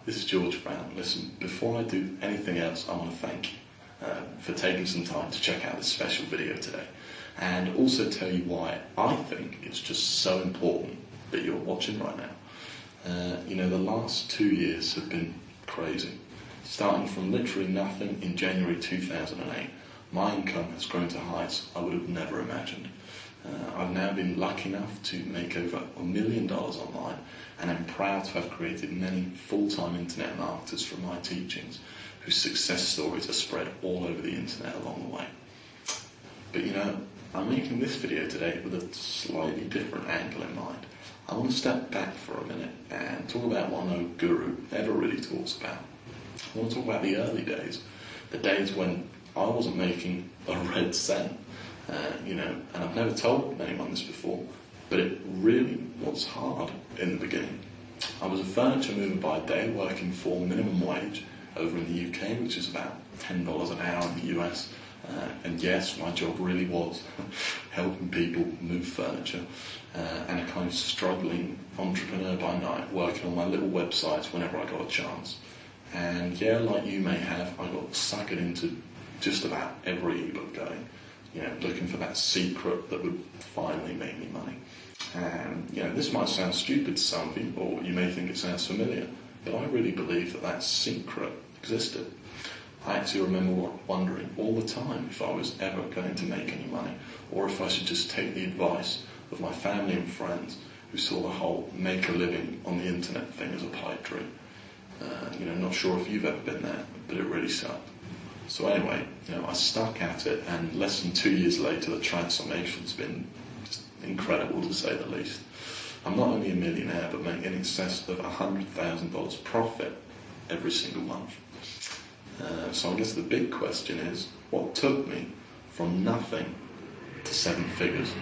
this is George Brown. Listen, before I do anything else, I want to thank you for taking some time to check out this special video today, and also tell you why I think it's just so important that you're watching right now. The last 2 years have been crazy. Starting from literally nothing in January 2008, my income has grown to heights I would have never imagined. I've now been lucky enough to make over $1 million online, and I'm proud to have created many full-time internet marketers from my teachings whose success stories are spread all over the internet along the way. But I'm making this video today with a slightly different angle in mind. I want to step back for a minute and talk about what no guru ever really talks about. I want to talk about the early days, the days when I wasn't making a red cent. And I've never told anyone this before, but it really was hard in the beginning. I was a furniture mover by day, working for minimum wage over in the UK, which is about $10 an hour in the US. And yes, my job really was helping people move furniture, and a kind of struggling entrepreneur by night, working on my little websites whenever I got a chance. And yeah, like you may have, I got suckered into just about every ebook going, looking for that secret that would finally make me money. And this might sound stupid to some of you, or you may think it sounds familiar, but I really believe that secret existed. I actually remember wondering all the time if I was ever going to make any money, or if I should just take the advice of my family and friends who saw the whole make a living on the internet thing as a pipe dream. Not sure if you've ever been there, but it really sucked. So anyway, I stuck at it, and less than 2 years later, the transformation's been just incredible, to say the least. I'm not only a millionaire, but make in excess of $100,000 profit every single month. So I guess the big question is, what took me from nothing to 7 figures?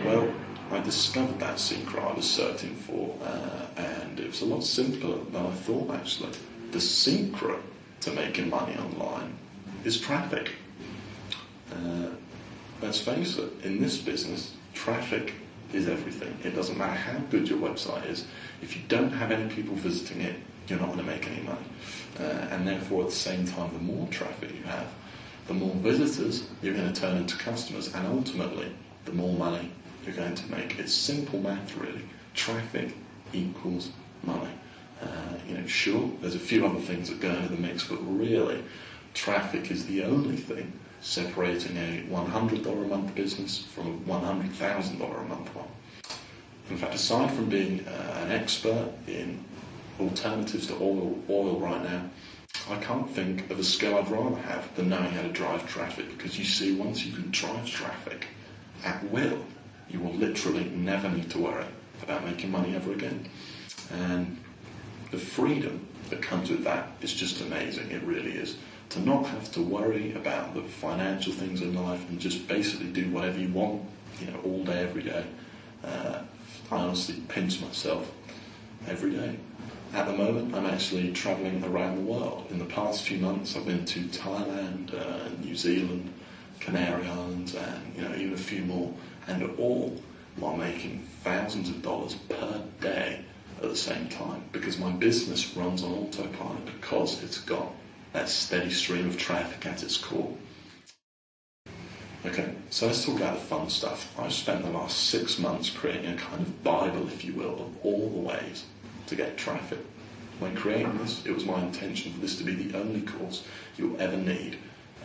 Well, I discovered that secret I was searching for, and it was a lot simpler than I thought, actually. The secret to making money online is traffic. Let's face it, in this business, traffic is everything. It doesn't matter how good your website is. If you don't have any people visiting it, you're not going to make any money. And therefore, at the same time, the more traffic you have, the more visitors you're going to turn into customers, and ultimately, the more money you're going to make. It's simple math, really. Traffic equals money. Sure, there's a few other things that go into the mix, but really, traffic is the only thing separating a $100 a month business from a $100,000 a month one. In fact, aside from being an expert in alternatives to oil right now, I can't think of a skill I'd rather have than knowing how to drive traffic, because you see, once you can drive traffic at will, you will literally never need to worry about making money ever again. And the freedom that comes with that is just amazing. It really is. To not have to worry about the financial things in life and just basically do whatever you want, all day, every day. I honestly pinch myself every day. At the moment, I'm actually travelling around the world. In the past few months, I've been to Thailand, New Zealand, Canary Islands, and even a few more, and all while making thousands of dollars per day at the same time, because my business runs on autopilot, because it's got that steady stream of traffic at its core. Okay, so let's talk about the fun stuff. I've spent the last 6 months creating a kind of Bible, if you will, of all the ways to get traffic. When creating this, it was my intention for this to be the only course you'll ever need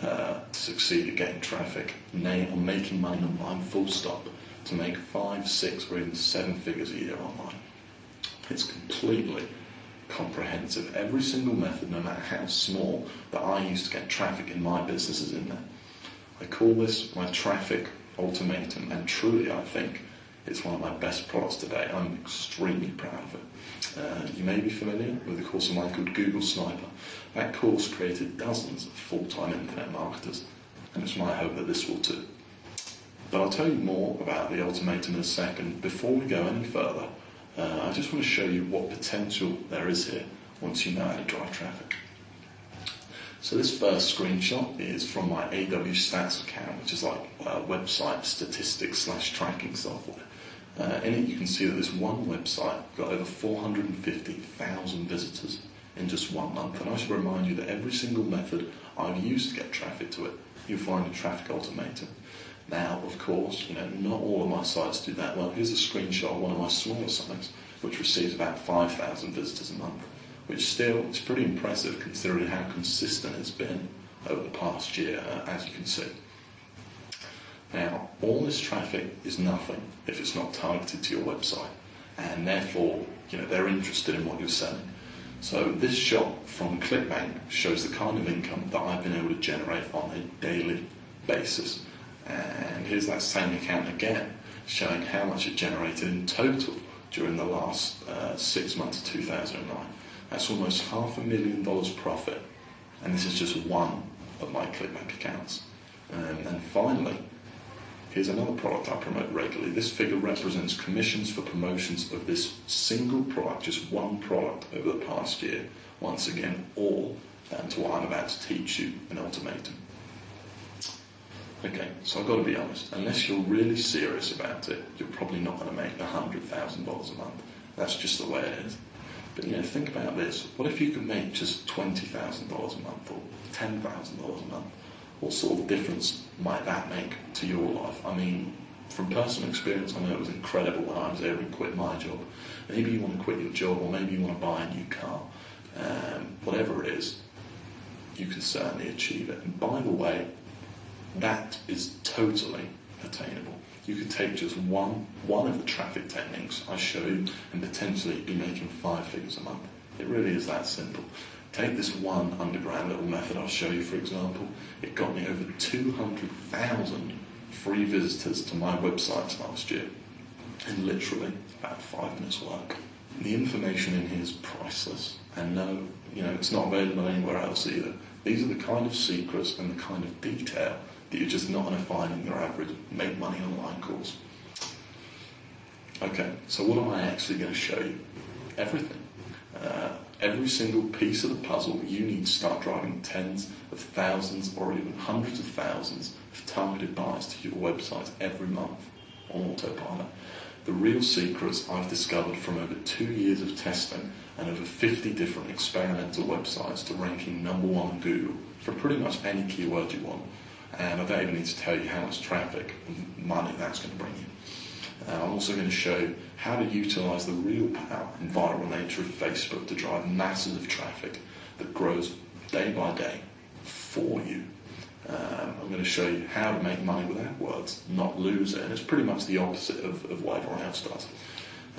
to succeed at getting traffic, on making money online, full stop, to make 5, 6, or even 7 figures a year online. It's completely comprehensive. Every single method, no matter how small, that I use to get traffic in my business is in there. I call this my Traffic Ultimatum, and truly I think it's one of my best products today. I'm extremely proud of it. You may be familiar with a course of mine called Google Sniper. That course created dozens of full-time internet marketers, and it's my hope that this will too. But I'll tell you more about the ultimatum in a second. Before we go any further, I just want to show you what potential there is here once you know how to drive traffic. So this first screenshot is from my AW Stats account, which is like website statistics / tracking software. In it you can see that this one website got over 450,000 visitors in just 1 month. And I should remind you that every single method I've used to get traffic to it, you'll find in Traffic Ultimatum. Now, of course, not all of my sites do that well. Here's a screenshot of one of my smaller sites, which receives about 5,000 visitors a month, which still is pretty impressive considering how consistent it's been over the past year, as you can see. Now, all this traffic is nothing if it's not targeted to your website, and therefore, they're interested in what you're selling. So this shot from ClickBank shows the kind of income that I've been able to generate on a daily basis. And here's that same account again, showing how much it generated in total during the last 6 months of 2009. That's almost $500,000 profit, and this is just one of my ClickBank accounts. And finally, here's another product I promote regularly. This figure represents commissions for promotions of this single product, just one product over the past year. Once again, all down to what I'm about to teach you in Ultimatum. Okay, so I've got to be honest, unless you're really serious about it, you're probably not going to make $100,000 a month. That's just the way it is. But think about this. What if you could make just $20,000 a month or $10,000 a month? What sort of difference might that make to your life? I mean, from personal experience, I know it was incredible when I was able to quit my job. Maybe you want to quit your job, or maybe you want to buy a new car. Whatever it is, you can certainly achieve it. And by the way, that is totally attainable. You could take just one of the traffic techniques I show you and potentially be making 5 figures a month. It really is that simple. Take this one underground little method I'll show you, for example. It got me over 200,000 free visitors to my websites last year in literally about 5 minutes work. The information in here is priceless, and no, it's not available anywhere else either. These are the kind of secrets and the kind of detail that you're just not going to find in your average make money online course. Okay, so what am I actually going to show you? Everything. Every single piece of the puzzle you need to start driving tens of thousands or even hundreds of thousands of targeted buys to your website every month on autopilot. The real secrets I've discovered from over 2 years of testing and over 50 different experimental websites to ranking #1 on Google for pretty much any keyword you want. And I don't even need to tell you how much traffic and money that's going to bring you. I'm also going to show you how to utilise the real power and viral nature of Facebook to drive masses of traffic that grows day by day for you. I'm going to show you how to make money with AdWords, not lose it, and it's pretty much the opposite of what everyone else does.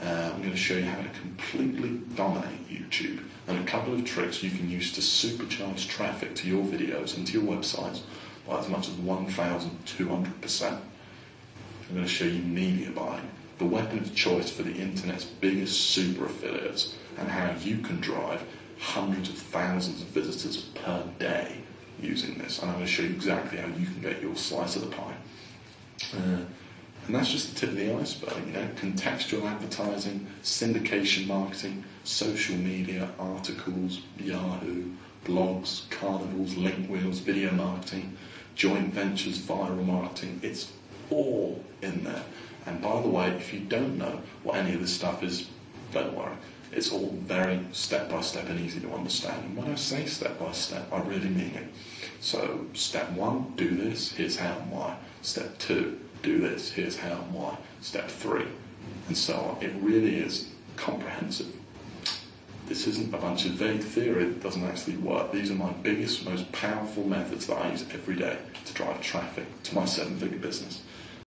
I'm going to show you how to completely dominate YouTube and a couple of tricks you can use to supercharge traffic to your videos and to your websites by as much as 1,200%. I'm going to show you media buying, the weapon of choice for the internet's biggest super affiliates, and how you can drive hundreds of thousands of visitors per day using this. And I'm going to show you exactly how you can get your slice of the pie. And that's just the tip of the iceberg, contextual advertising, syndication marketing, social media, articles, Yahoo, blogs, carnivals, link wheels, video marketing, joint ventures, viral marketing. It's all in there. And by the way, if you don't know what any of this stuff is, don't worry. It's all very step-by-step and easy to understand. And when I say step-by-step, I really mean it. So, step 1, do this, here's how and why. Step 2, do this, here's how and why. Step 3, and so on. It really is comprehensive. This isn't a bunch of vague theory that doesn't actually work. These are my biggest, most powerful methods that I use every day to drive traffic to my 7-figure business.